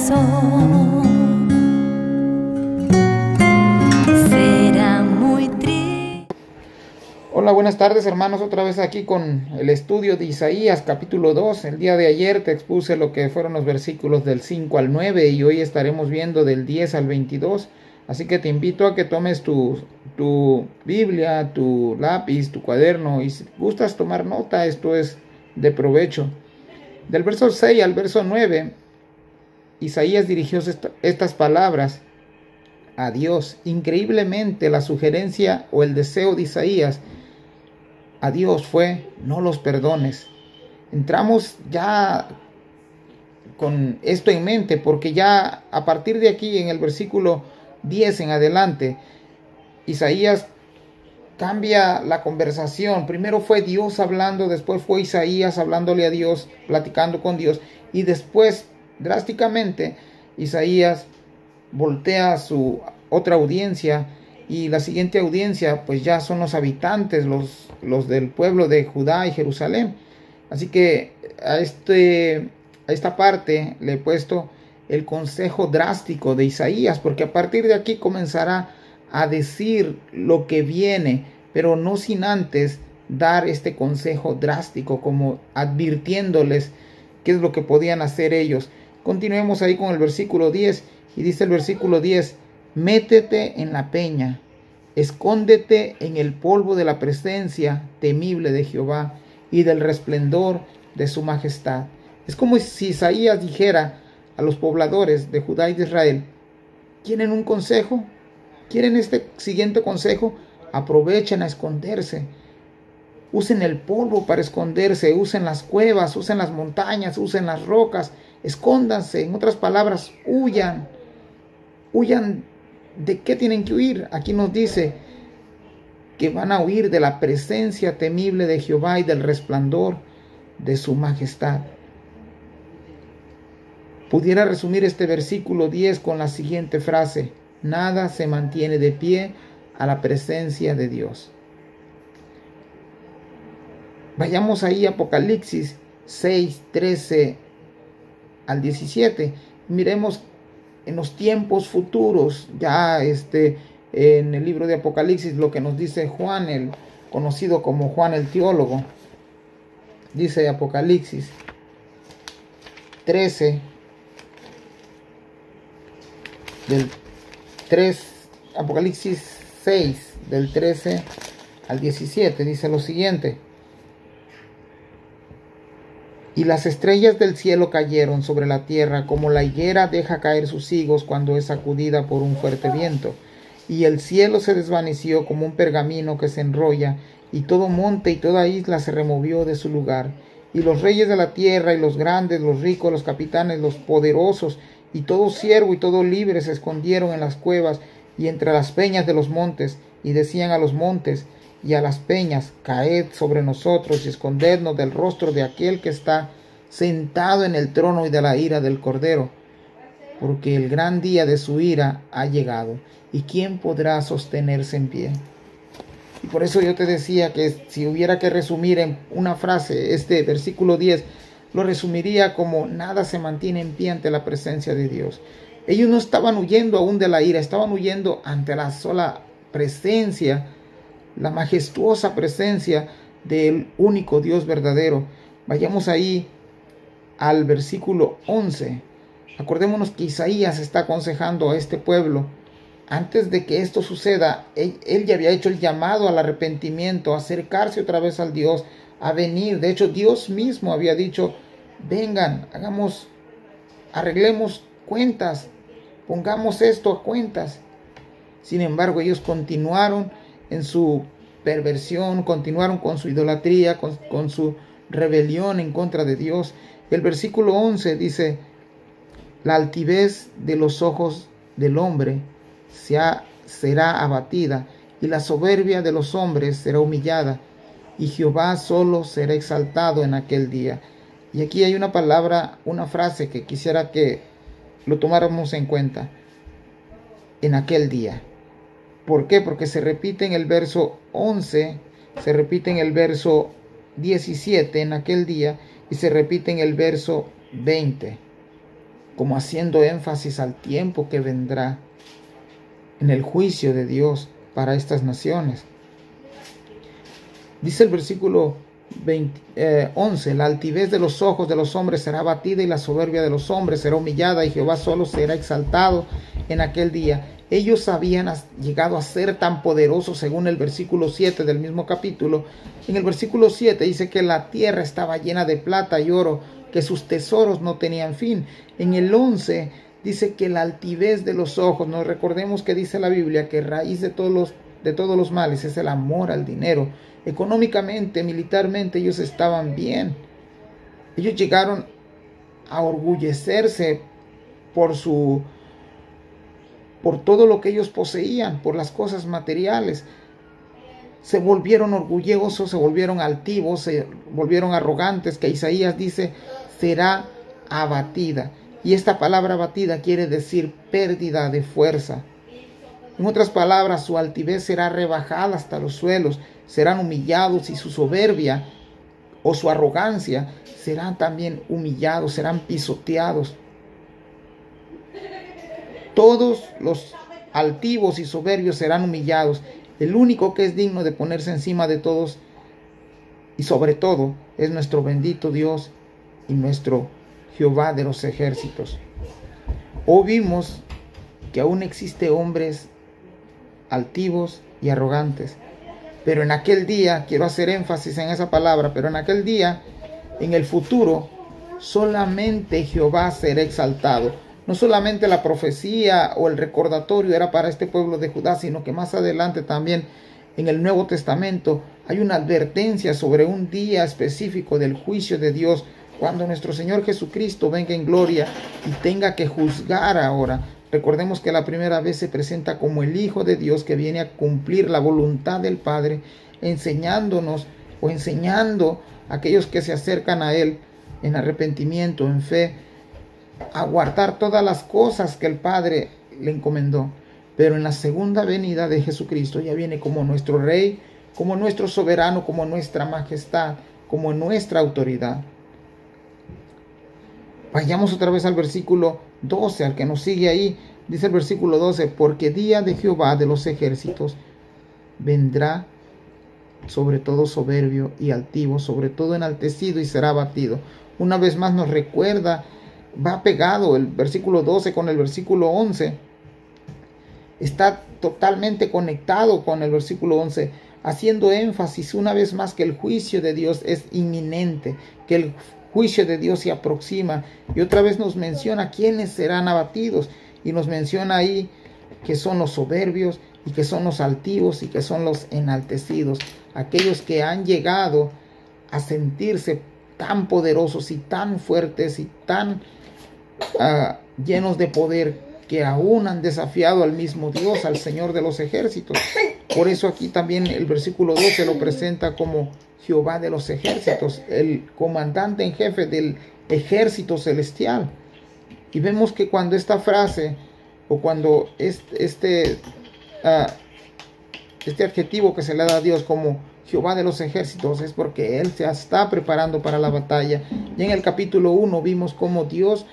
corazón. Será muy triste. Hola, buenas tardes hermanos, otra vez aquí con el estudio de Isaías capítulo 2. El día de ayer te expuse lo que fueron los versículos del 5 al 9 y hoy estaremos viendo del 10 al 22. Así que te invito a que tomes tu Biblia, tu lápiz, tu cuaderno y si gustas tomar nota, esto es de provecho. Del verso 6 al verso 9, Isaías dirigió estas palabras a Dios. Increíblemente, la sugerencia o el deseo de Isaías a Dios fue: no los perdones. Entramos ya con esto en mente, porque ya a partir de aquí, en el versículo 10 en adelante, Isaías cambia la conversación. Primero fue Dios hablando, después fue Isaías hablándole a Dios, platicando con Dios, y después, drásticamente, Isaías voltea a su otra audiencia, y la siguiente audiencia pues ya son los habitantes, los del pueblo de Judá y Jerusalén. Así que a esta parte le he puesto el consejo drástico de Isaías, porque a partir de aquí comenzará a decir lo que viene, pero no sin antes dar este consejo drástico, como advirtiéndoles qué es lo que podían hacer ellos. Continuemos ahí con el versículo 10, y dice el versículo 10: métete en la peña, escóndete en el polvo de la presencia temible de Jehová y del resplendor de su majestad. Es como si Isaías dijera a los pobladores de Judá y de Israel: ¿quieren un consejo? ¿Quieren este siguiente consejo? Aprovechen a esconderse. Usen el polvo para esconderse, usen las cuevas, usen las montañas, usen las rocas, escóndanse. En otras palabras, huyan. Huyan. ¿De qué tienen que huir? Aquí nos dice que van a huir de la presencia temible de Jehová y del resplandor de su majestad. Pudiera resumir este versículo 10 con la siguiente frase: nada se mantiene de pie a la presencia de Dios. Vayamos ahí a Apocalipsis 6, 13 al 17. Miremos en los tiempos futuros, ya en el libro de Apocalipsis, lo que nos dice Juan, el conocido como Juan el teólogo. Dice Apocalipsis 13, Apocalipsis 6, del 13 al 17, dice lo siguiente: y las estrellas del cielo cayeron sobre la tierra, como la higuera deja caer sus higos cuando es sacudida por un fuerte viento. Y el cielo se desvaneció como un pergamino que se enrolla, y todo monte y toda isla se removió de su lugar. Y los reyes de la tierra, y los grandes, los ricos, los capitanes, los poderosos, y todo siervo y todo libre se escondieron en las cuevas y entre las peñas de los montes, y decían a los montes y a las peñas: caed sobre nosotros y escondednos del rostro de aquel que está sentado en el trono y de la ira del Cordero, porque el gran día de su ira ha llegado, y ¿quién podrá sostenerse en pie? Y por eso yo te decía que si hubiera que resumir en una frase este versículo 10, lo resumiría como: nada se mantiene en pie ante la presencia de Dios. Ellos no estaban huyendo aún de la ira, estaban huyendo ante la sola presencia, la majestuosa presencia del único Dios verdadero. Vayamos ahí al versículo 11. Acordémonos que Isaías está aconsejando a este pueblo. Antes de que esto suceda, él ya había hecho el llamado al arrepentimiento, a acercarse otra vez al Dios, a venir. De hecho, Dios mismo había dicho: vengan, arreglemos cuentas, pongamos esto a cuentas. Sin embargo, ellos continuaron en su perversión, continuaron con su idolatría, con su rebelión en contra de Dios. El versículo 11 dice: la altivez de los ojos del hombre será abatida, y la soberbia de los hombres será humillada, y Jehová solo será exaltado en aquel día. Y aquí hay una palabra, una frase que quisiera que lo tomáramos en cuenta: en aquel día. ¿Por qué? Porque se repite en el verso 11, se repite en el verso 17, en aquel día, y se repite en el verso 20. como haciendo énfasis al tiempo que vendrá en el juicio de Dios para estas naciones. Dice el versículo 11: la altivez de los ojos de los hombres será abatida, y la soberbia de los hombres será humillada, y Jehová solo será exaltado en aquel día. Ellos habían llegado a ser tan poderosos, según el versículo 7 del mismo capítulo. En el versículo 7 dice que la tierra estaba llena de plata y oro, que sus tesoros no tenían fin. En el 11 dice que la altivez de los ojos, nos recordemos que dice la Biblia que raíz de todos los males es el amor al dinero. Económicamente, militarmente, ellos estaban bien. Ellos llegaron a orgullecerse por todo lo que ellos poseían, por las cosas materiales. Se volvieron orgullosos, se volvieron altivos, se volvieron arrogantes, que Isaías dice será abatida. Y esta palabra abatida quiere decir pérdida de fuerza. En otras palabras, su altivez será rebajada hasta los suelos, serán humillados, y su soberbia o su arrogancia serán también humillados, serán pisoteados. Todos los altivos y soberbios serán humillados. El único que es digno de ponerse encima de todos y sobre todo es nuestro bendito Dios y nuestro Jehová de los ejércitos. Hoy vimos que aún existe hombres altivos y arrogantes, pero en aquel día, quiero hacer énfasis en esa palabra, pero en aquel día, en el futuro, solamente Jehová será exaltado. No solamente la profecía o el recordatorio era para este pueblo de Judá, sino que más adelante también en el Nuevo Testamento hay una advertencia sobre un día específico del juicio de Dios, cuando nuestro Señor Jesucristo venga en gloria y tenga que juzgar ahora. Recordemos que la primera vez se presenta como el Hijo de Dios, que viene a cumplir la voluntad del Padre, enseñándonos o enseñando a aquellos que se acercan a Él en arrepentimiento, en fe, a guardar todas las cosas que el Padre le encomendó. Pero en la segunda venida de Jesucristo ya viene como nuestro Rey, como nuestro soberano, como nuestra majestad, como nuestra autoridad. Vayamos otra vez al versículo 12, al que nos sigue ahí. Dice el versículo 12: porque día de Jehová de los ejércitos vendrá sobre todo soberbio y altivo, sobre todo enaltecido, y será abatido. Una vez más nos recuerda, va pegado el versículo 12 con el versículo 11. Está totalmente conectado con el versículo 11, haciendo énfasis una vez más que el juicio de Dios es inminente, que el juicio de Dios se aproxima. Y otra vez nos menciona quiénes serán abatidos, y nos menciona ahí que son los soberbios, y que son los altivos, y que son los enaltecidos, aquellos que han llegado a sentirse tan poderosos y tan fuertes y tan llenos de poder, que aún han desafiado al mismo Dios, al Señor de los ejércitos. Por eso aquí también el versículo 12 lo presenta como Jehová de los ejércitos, el comandante en jefe del ejército celestial. Y vemos que cuando esta frase, o cuando este adjetivo que se le da a Dios como Jehová de los ejércitos, es porque Él se está preparando para la batalla. Y en el capítulo 1 vimos cómo Dios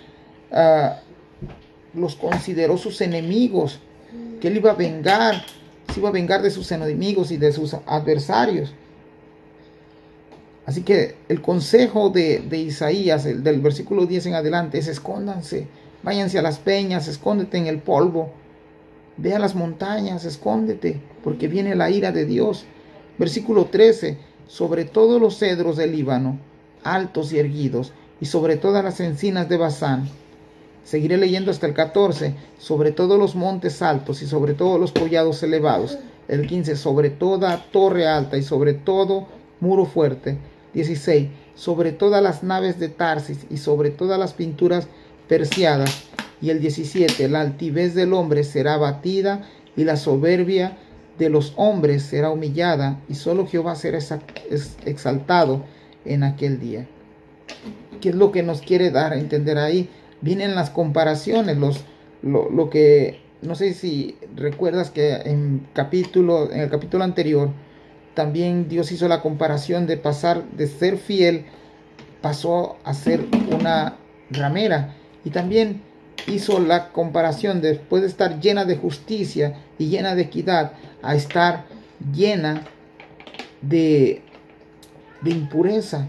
los consideró sus enemigos, que Él iba a vengar, se iba a vengar de sus enemigos y de sus adversarios. Así que el consejo de Isaías, del versículo 10 en adelante, es: escóndanse, váyanse a las peñas, escóndete en el polvo, ve a las montañas, escóndete, porque viene la ira de Dios. Versículo 13: sobre todos los cedros del Líbano, altos y erguidos, y sobre todas las encinas de Basán. Seguiré leyendo hasta el 14: sobre todos los montes altos y sobre todos los collados elevados. El 15: sobre toda torre alta y sobre todo muro fuerte. 16: sobre todas las naves de Tarsis y sobre todas las pinturas persiadas. Y el 17: la altivez del hombre será abatida y la soberbia de los hombres será humillada, y solo Jehová será exaltado en aquel día. ¿Qué es lo que nos quiere dar a entender ahí? Vienen las comparaciones, lo que, no sé si recuerdas que en el capítulo anterior, también Dios hizo la comparación de pasar de ser fiel, pasó a ser una ramera. Y también hizo la comparación después de estar llena de justicia y llena de equidad a estar llena de impureza,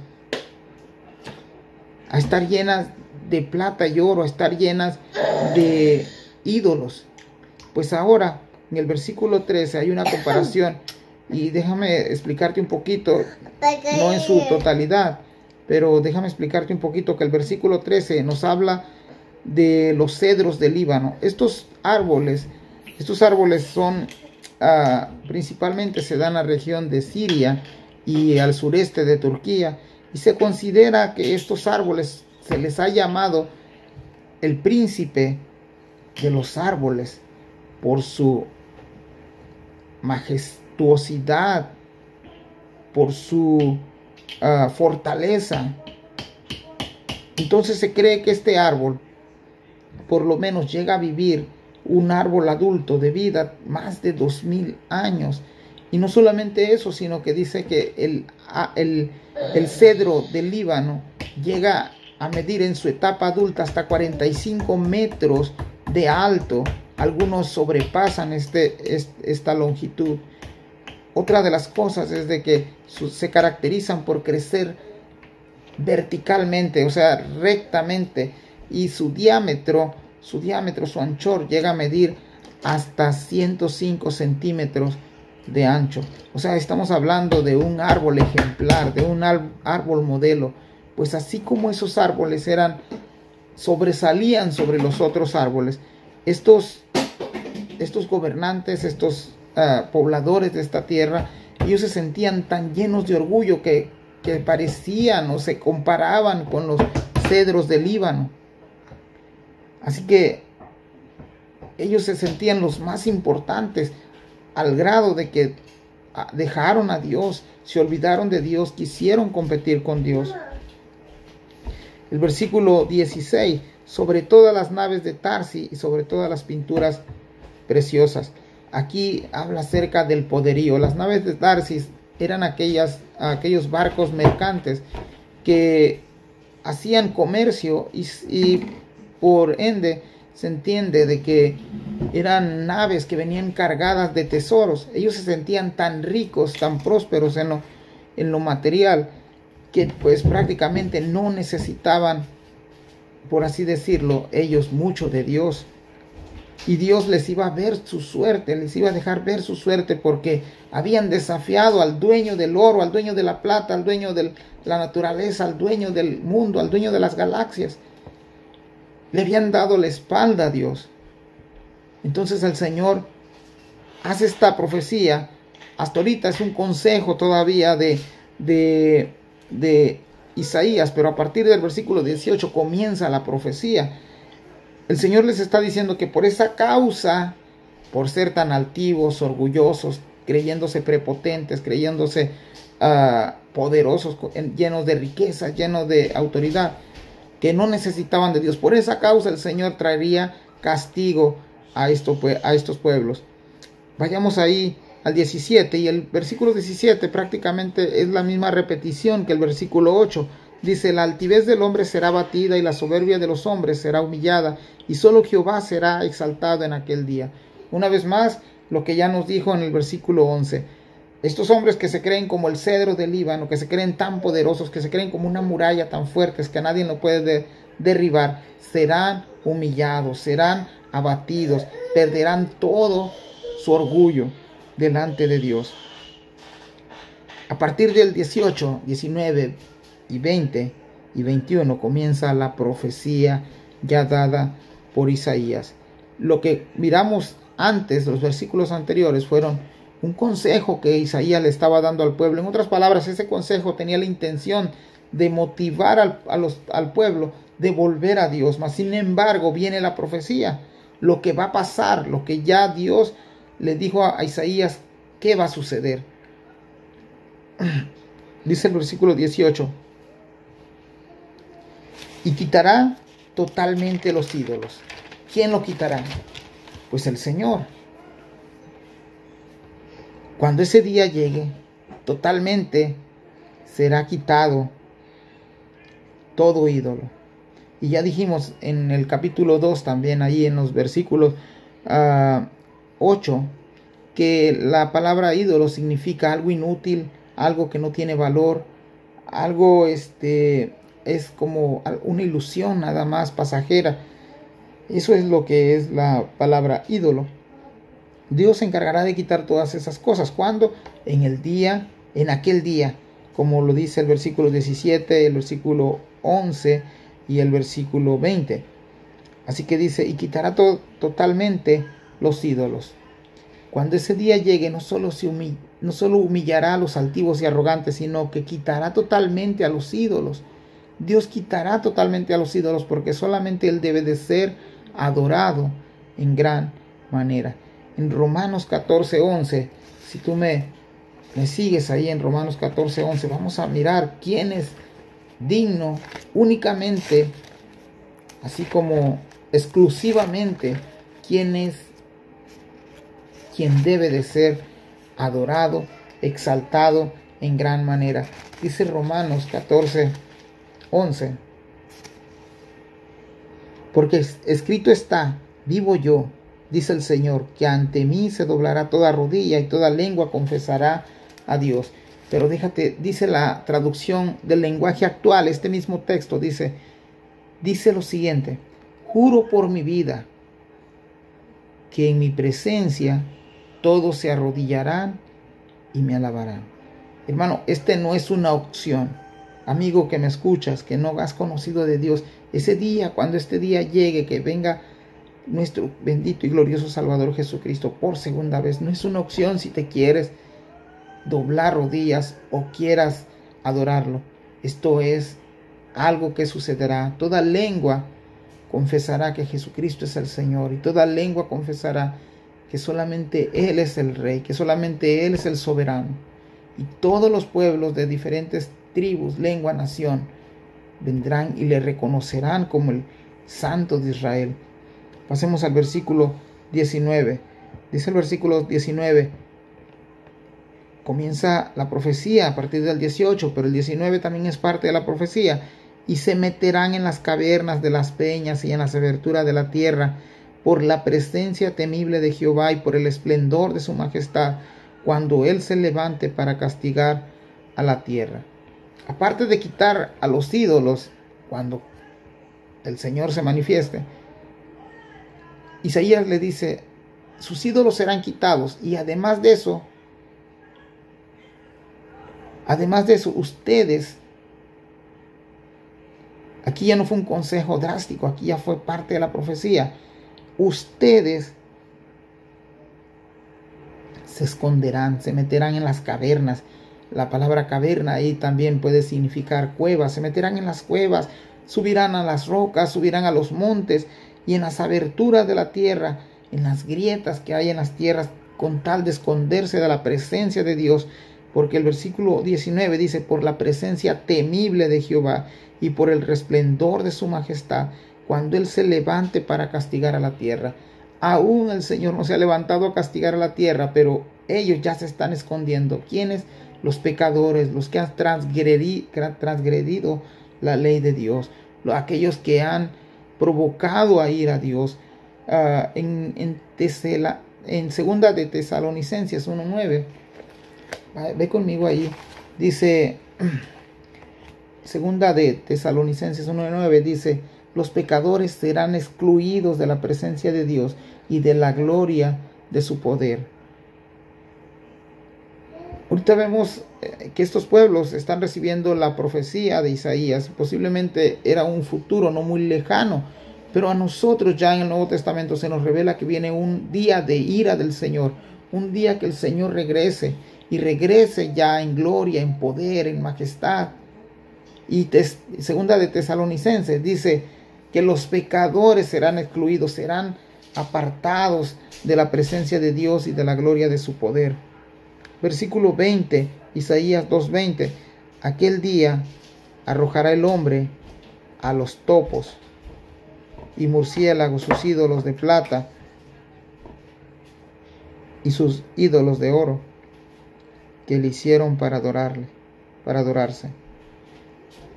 a estar llenas de plata y oro, a estar llenas de ídolos. Pues ahora en el versículo 13 hay una comparación, y déjame explicarte un poquito, no en su totalidad, pero déjame explicarte un poquito que el versículo 13 nos habla de los cedros del Líbano. Estos árboles son principalmente se dan a la región de Siria y al sureste de Turquía, y se considera que estos árboles se les ha llamado el príncipe de los árboles por su majestuosidad, por su fortaleza. Entonces se cree que este árbol por lo menos llega a vivir un árbol adulto de vida más de 2000 años. Y no solamente eso, sino que dice que el cedro del Líbano llega a medir en su etapa adulta hasta 45 metros de alto. Algunos sobrepasan esta longitud. Otra de las cosas es de que se caracterizan por crecer verticalmente, o sea, rectamente, y su diámetro, su anchor llega a medir hasta 105 centímetros de ancho. O sea, estamos hablando de un árbol ejemplar, de un árbol modelo. Pues así como esos árboles sobresalían sobre los otros árboles, estos gobernantes, estos pobladores de esta tierra, ellos se sentían tan llenos de orgullo que parecían o se comparaban con los cedros del Líbano. Así que ellos se sentían los más importantes, al grado de que dejaron a Dios, se olvidaron de Dios, quisieron competir con Dios. El versículo 16, sobre todas las naves de Tarsi y sobre todas las pinturas preciosas. Aquí habla acerca del poderío. Las naves de Tarsis eran aquellos barcos mercantes que hacían comercio y por ende se entiende de que eran naves que venían cargadas de tesoros. Ellos se sentían tan ricos, tan prósperos en lo material, que pues prácticamente no necesitaban, por así decirlo, ellos mucho de Dios. Y Dios les iba a ver su suerte, les iba a dejar ver su suerte, porque habían desafiado al dueño del oro, al dueño de la plata, al dueño de la naturaleza, al dueño del mundo, al dueño de las galaxias. Le habían dado la espalda a Dios. Entonces el Señor hace esta profecía. Hasta ahorita es un consejo todavía de Isaías, pero a partir del versículo 18 comienza la profecía. El Señor les está diciendo que por esa causa, por ser tan altivos, orgullosos, creyéndose prepotentes, creyéndose poderosos, llenos de riqueza, llenos de autoridad, que no necesitaban de Dios, por esa causa el Señor traería castigo a estos pueblos. Vayamos ahí al 17, y el versículo 17 prácticamente es la misma repetición que el versículo 8. Dice: la altivez del hombre será abatida y la soberbia de los hombres será humillada, y solo Jehová será exaltado en aquel día. Una vez más, lo que ya nos dijo en el versículo 11. Estos hombres que se creen como el cedro del Líbano, que se creen tan poderosos, que se creen como una muralla tan fuertes que nadie lo puede derribar, serán humillados, serán abatidos, perderán todo su orgullo delante de Dios. A partir del 18, 19 y 20 y 21 comienza la profecía ya dada por Isaías. Lo que miramos antes, los versículos anteriores, fueron un consejo que Isaías le estaba dando al pueblo. En otras palabras, ese consejo tenía la intención de motivar al pueblo de volver a Dios. Mas sin embargo, viene la profecía, lo que va a pasar, lo que ya Dios le dijo a Isaías que va a suceder. Dice el versículo 18: y quitará totalmente los ídolos. ¿Quién lo quitará? Pues el Señor. Cuando ese día llegue, totalmente será quitado todo ídolo. Y ya dijimos en el capítulo 2 también, ahí en los versículos 8, que la palabra ídolo significa algo inútil, algo que no tiene valor, algo es como una ilusión nada más pasajera. Eso es lo que es la palabra ídolo. Dios se encargará de quitar todas esas cosas. ¿Cuándo? En aquel día, como lo dice el versículo 17, el versículo 11 y el versículo 20. Así que dice, y quitará totalmente los ídolos. Cuando ese día llegue, no solo humillará a los altivos y arrogantes, sino que quitará totalmente a los ídolos. Dios quitará totalmente a los ídolos, porque solamente Él debe de ser adorado en gran manera. En Romanos 14:11, si tú me sigues ahí en Romanos 14:11, vamos a mirar quién es digno únicamente, así como exclusivamente, quién debe de ser adorado, exaltado en gran manera. Dice Romanos 14:11, porque escrito está, vivo yo, dice el Señor, que ante mí se doblará toda rodilla y toda lengua confesará a Dios. Pero dice la traducción del lenguaje actual, este mismo texto dice lo siguiente: juro por mi vida que en mi presencia todos se arrodillarán y me alabarán. Hermano, no es una opción. Amigo que me escuchas, que no has conocido de Dios, ese día, cuando este día llegue, que venga nuestro bendito y glorioso Salvador Jesucristo por segunda vez, no es una opción si te quieres doblar rodillas o quieras adorarlo. Esto es algo que sucederá. Toda lengua confesará que Jesucristo es el Señor, y toda lengua confesará que solamente Él es el Rey, que solamente Él es el soberano. Y todos los pueblos de diferentes tribus, lengua, nación, vendrán y le reconocerán como el Santo de Israel. Pasemos al versículo 19. Dice el versículo 19, comienza la profecía a partir del 18, pero el 19 también es parte de la profecía. Y se meterán en las cavernas de las peñas y en las aberturas de la tierra, por la presencia temible de Jehová y por el esplendor de su majestad, cuando Él se levante para castigar a la tierra. Aparte de quitar a los ídolos, cuando el Señor se manifieste, Isaías le dice, sus ídolos serán quitados, y además de eso, ustedes, aquí ya no fue un consejo drástico, aquí ya fue parte de la profecía, ustedes se esconderán, se meterán en las cavernas. La palabra caverna ahí también puede significar cuevas. Se meterán en las cuevas, subirán a las rocas, subirán a los montes y en las aberturas de la tierra, en las grietas que hay en las tierras, con tal de esconderse de la presencia de Dios. Porque el versículo 19 dice, por la presencia temible de Jehová y por el resplendor de su majestad, cuando Él se levante para castigar a la tierra. Aún el Señor no se ha levantado a castigar a la tierra, pero ellos ya se están escondiendo. ¿Quiénes? Los pecadores, los que han transgredido la ley de Dios, aquellos que han provocado a ir a Dios. En segunda de Tesalonicenses 1:9, ve conmigo ahí, dice, segunda de Tesalonicenses 1:9 dice, los pecadores serán excluidos de la presencia de Dios y de la gloria de su poder. Ahorita vemos que estos pueblos están recibiendo la profecía de Isaías. Posiblemente era un futuro no muy lejano, pero a nosotros ya en el Nuevo Testamento se nos revela que viene un día de ira del Señor, un día que el Señor regrese, y regrese ya en gloria, en poder, en majestad. Y segunda de Tesalonicenses dice que los pecadores serán excluidos, serán apartados de la presencia de Dios y de la gloria de su poder. Versículo 20, Isaías 2:20, aquel día arrojará el hombre a los topos y murciélagos sus ídolos de plata y sus ídolos de oro que le hicieron para adorarse.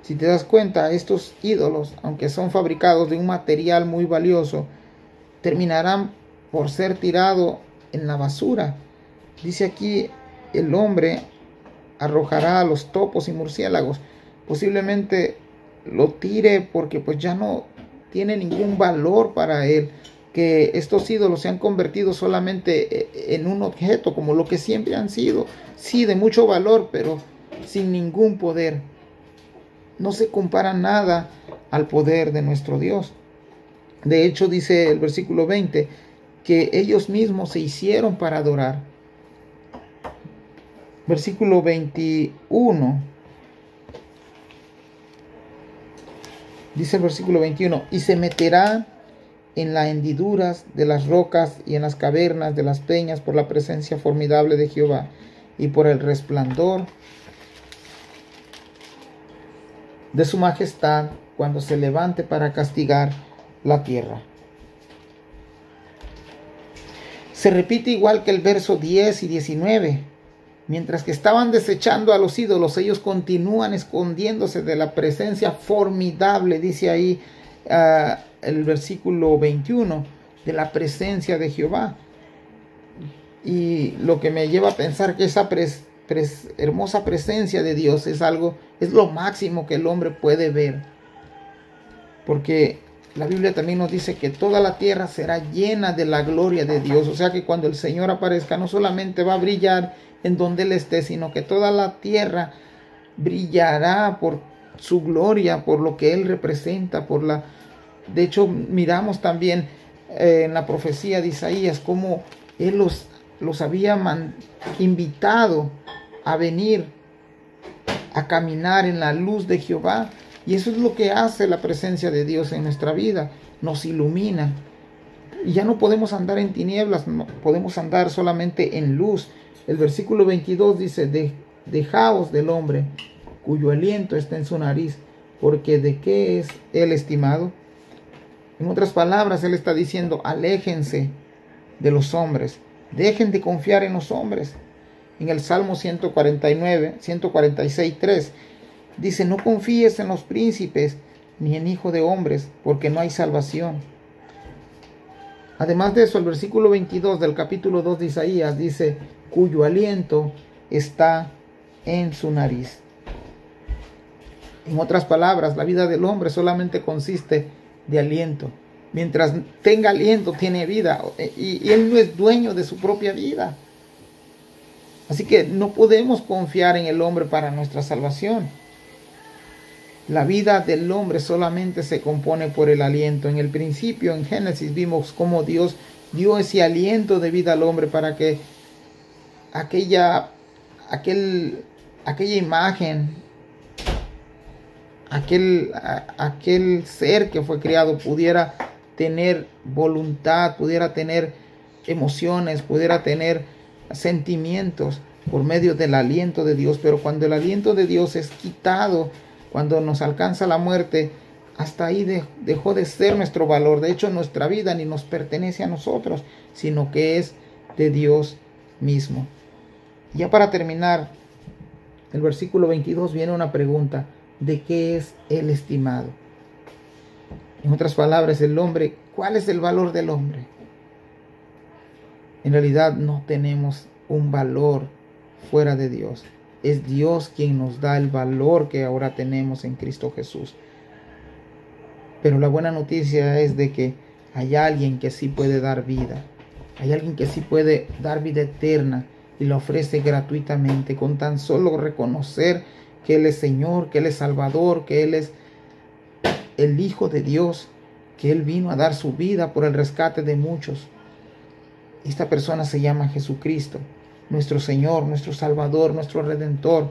Si te das cuenta, estos ídolos, aunque son fabricados de un material muy valioso, terminarán por ser tirados en la basura. Dice aquí, el hombre arrojará a los topos y murciélagos. Posiblemente lo tire porque pues ya no tiene ningún valor para él, que estos ídolos se han convertido solamente en un objeto, como lo que siempre han sido, sí, de mucho valor, pero sin ningún poder. No se compara nada al poder de nuestro Dios. De hecho, dice el versículo 20, que ellos mismos se hicieron para adorar. Versículo 21. Dice el versículo 21, y se meterá en las hendiduras de las rocas y en las cavernas de las peñas por la presencia formidable de Jehová y por el resplandor de su majestad cuando se levante para castigar la tierra. Se repite igual que el verso 10 y 19. Mientras que estaban desechando a los ídolos, ellos continúan escondiéndose de la presencia formidable, dice ahí el versículo 21, de la presencia de Jehová. Y lo que me lleva a pensar que esa hermosa presencia de Dios es lo máximo que el hombre puede ver. Porque la Biblia también nos dice que toda la tierra será llena de la gloria de Dios. O sea que cuando el Señor aparezca, no solamente va a brillar en donde Él esté, sino que toda la tierra brillará por su gloria, por lo que Él representa, De hecho, miramos también en la profecía de Isaías cómo Él los había invitado a venir a caminar en la luz de Jehová. Y eso es lo que hace la presencia de Dios en nuestra vida, nos ilumina. Y ya no podemos andar en tinieblas, no, podemos andar solamente en luz. El versículo 22 dice, dejaos del hombre, cuyo aliento está en su nariz, porque ¿de qué es él estimado? En otras palabras, él está diciendo, aléjense de los hombres, dejen de confiar en los hombres. En el Salmo 146:3, dice, no confíes en los príncipes, ni en hijo de hombres, porque no hay salvación. Además de eso, el versículo 22 del capítulo 2 de Isaías dice, cuyo aliento está en su nariz. En otras palabras, la vida del hombre solamente consiste de aliento. Mientras tenga aliento, tiene vida. Y él no es dueño de su propia vida. Así que no podemos confiar en el hombre para nuestra salvación. La vida del hombre solamente se compone por el aliento. En el principio, en Génesis, vimos cómo Dios dio ese aliento de vida al hombre para que aquella imagen, aquel ser que fue creado pudiera tener voluntad, pudiera tener emociones, pudiera tener sentimientos por medio del aliento de Dios. Pero cuando el aliento de Dios es quitado, cuando nos alcanza la muerte, hasta ahí dejó de ser nuestro valor. De hecho, nuestra vida ni nos pertenece a nosotros, sino que es de Dios mismo. Ya para terminar, el versículo 22 viene una pregunta: ¿de qué es el estimado? En otras palabras, el hombre, ¿cuál es el valor del hombre? En realidad no tenemos un valor fuera de Dios. Es Dios quien nos da el valor que ahora tenemos en Cristo Jesús. Pero la buena noticia es de que hay alguien que sí puede dar vida. Hay alguien que sí puede dar vida eterna y la ofrece gratuitamente con tan solo reconocer que Él es Señor, que Él es Salvador, que Él es el Hijo de Dios, que Él vino a dar su vida por el rescate de muchos. Esta persona se llama Jesucristo, nuestro Señor, nuestro Salvador, nuestro Redentor.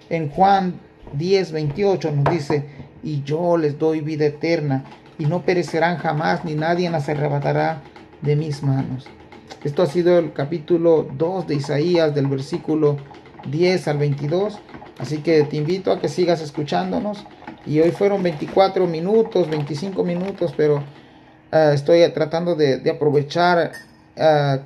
En Juan 10:28 nos dice: y yo les doy vida eterna, y no perecerán jamás, ni nadie las arrebatará de mis manos. Esto ha sido el capítulo 2 de Isaías, del versículo 10 al 22. Así que te invito a que sigas escuchándonos. Y hoy fueron 24 minutos, 25 minutos, pero estoy tratando de aprovechar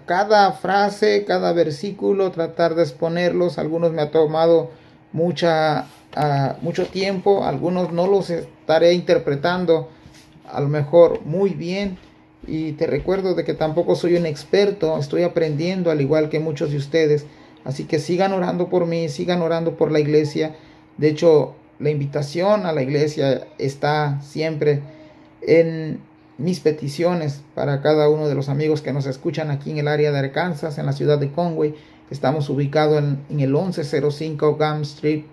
cada frase, cada versículo, tratar de exponerlos. Algunos me ha tomado mucho tiempo. Algunos no los estaré interpretando a lo mejor muy bien, y te recuerdo de que tampoco soy un experto, estoy aprendiendo al igual que muchos de ustedes. Así que sigan orando por mí, sigan orando por la iglesia. De hecho, la invitación a la iglesia está siempre en mis peticiones para cada uno de los amigos que nos escuchan aquí en el área de Arkansas, en la ciudad de Conway. Estamos ubicados en el 1105 Gum Street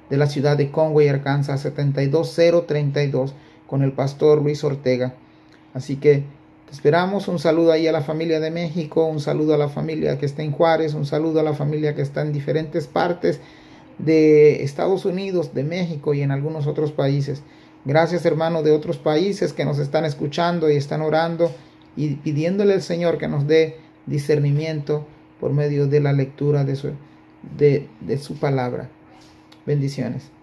de la ciudad de Conway, Arkansas, 72032, con el pastor Luis Ortega. Así que te esperamos. Un saludo ahí a la familia de México, un saludo a la familia que está en Juárez, un saludo a la familia que está en diferentes partes de Estados Unidos, de México y en algunos otros países. Gracias, hermanos de otros países que nos están escuchando y están orando y pidiéndole al Señor que nos dé discernimiento por medio de la lectura de su palabra. Bendiciones.